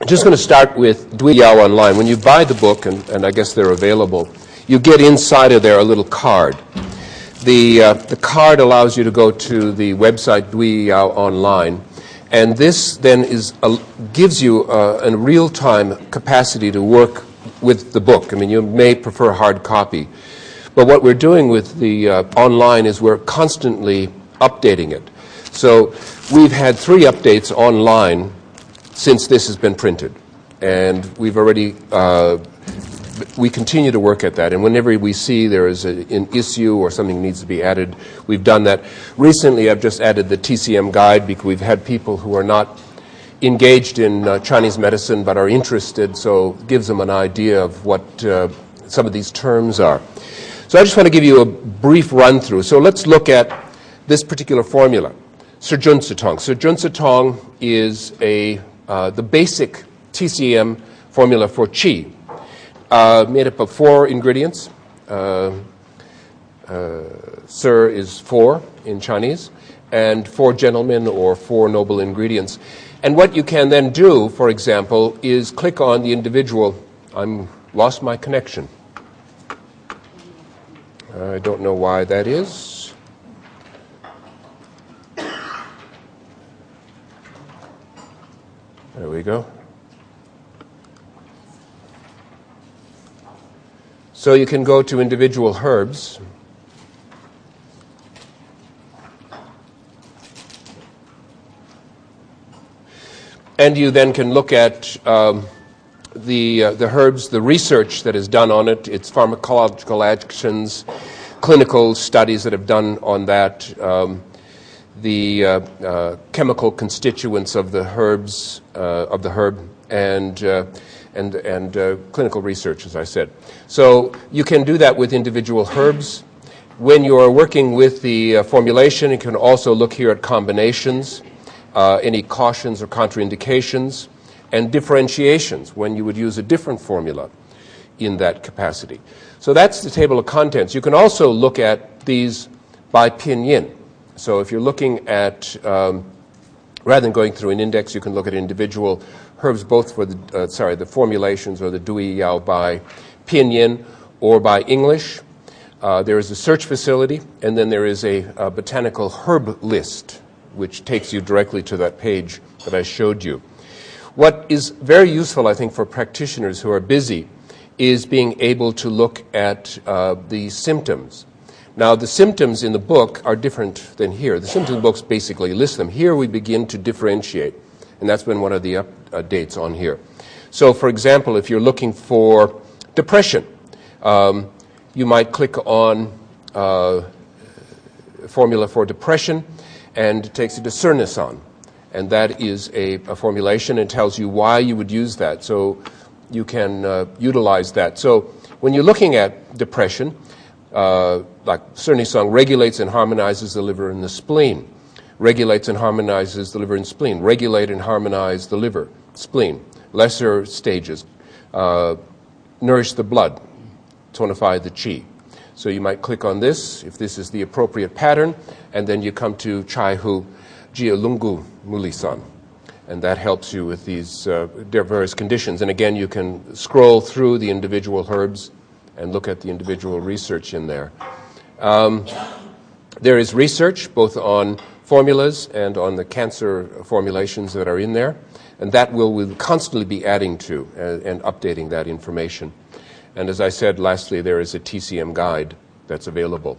I'm just going to start with Dui Yao online. When you buy the book, and I guess they're available, you get inside of there a little card. The card allows you to go to the website Dui Yao online, and this then gives you a real-time capacity to work with the book. I mean, you may prefer hard copy, but what we're doing with the online is we're constantly updating it. So we've had 3 updates online since this has been printed, and we've already we continue to work at that, and whenever we see there is an issue or something needs to be added, we've done that. Recently, I've just added the TCM guide because we've had people who are not engaged in Chinese medicine but are interested, so it gives them an idea of what some of these terms are. So I just want to give you a brief run-through. So let's look at this particular formula, Sijun-Sitong. Sijun-Sitong is the basic TCM formula for qi, made up of 4 ingredients. Sir is 4 in Chinese, and 4 gentlemen or 4 noble ingredients. And what you can then do, for example, is click on the individual. I'm lost my connection. I don't know why that is. There we go. So you can go to individual herbs. And you then can look at the herbs, the research that is done on it, its pharmacological actions, clinical studies that have done on that, the chemical constituents of the herbs, of the herb, and clinical research, as I said. So you can do that with individual herbs. When you are working with the formulation, you can also look here at combinations, any cautions or contraindications, and differentiations when you would use a different formula in that capacity. So that's the table of contents. You can also look at these by pinyin. So if you're looking at, rather than going through an index, you can look at individual herbs, both for the formulations or the Dui Yao by pinyin or by English. There is a search facility, and then there is a botanical herb list, which takes you directly to that page that I showed you. What is very useful, I think, for practitioners who are busy is being able to look at the symptoms. Now, the symptoms in the book are different than here. The symptom books basically list them. Here we begin to differentiate, and that's been one of the updates on here. So, for example, if you're looking for depression, you might click on formula for depression, and it takes you to Sirnisan. And that is a formulation and tells you why you would use that. So you can utilize that. So when you're looking at depression, like Sirnisan regulates and harmonizes the liver and the spleen. Regulates and harmonizes the liver and spleen. Regulate and harmonize the liver, spleen. Lesser stages. Nourish the blood. Tonify the qi. So you might click on this if this is the appropriate pattern, and then you come to Chai Hu Jialungu Mulisan, and that helps you with these various conditions. And again, you can scroll through the individual herbs and look at the individual research in there. There is research both on formulas and on the cancer formulations that are in there, and that we'll constantly be adding to and updating that information. And as I said, lastly, there is a TCM guide that's available.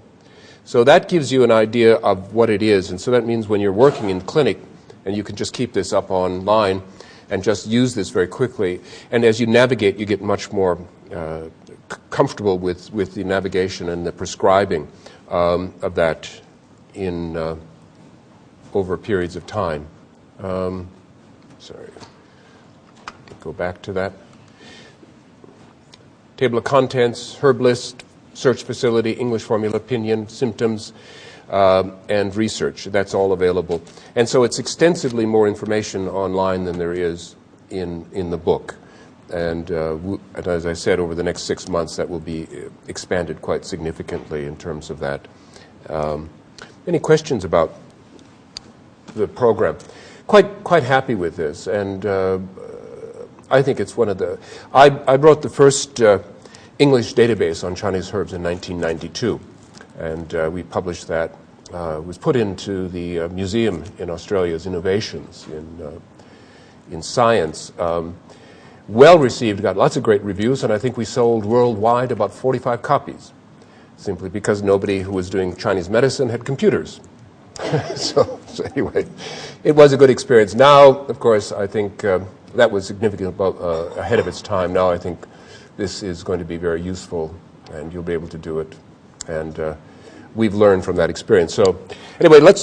So that gives you an idea of what it is. And so that means when you're working in clinic, and you can just keep this up online and just use this very quickly. And as you navigate, you get much more comfortable with the navigation and the prescribing of that in over periods of time. Sorry, go back to that. Table of contents, herb list, search facility, English formula, pinyin, symptoms, and research. That's all available. And so it's extensively more information online than there is in the book. And as I said, over the next 6 months, that will be expanded quite significantly in terms of that. Any questions about the program? Quite happy with this. And I think it's one of the... I wrote the first English database on Chinese herbs in 1992, and we published that. It was put into the museum in Australia's Innovations in Science. Well received, got lots of great reviews, and I think we sold worldwide about 45 copies, simply because nobody who was doing Chinese medicine had computers. So anyway, it was a good experience. Now, of course, I think that was significantly ahead of its time. Now I think this is going to be very useful, and you'll be able to do it. And we've learned from that experience. So anyway, let's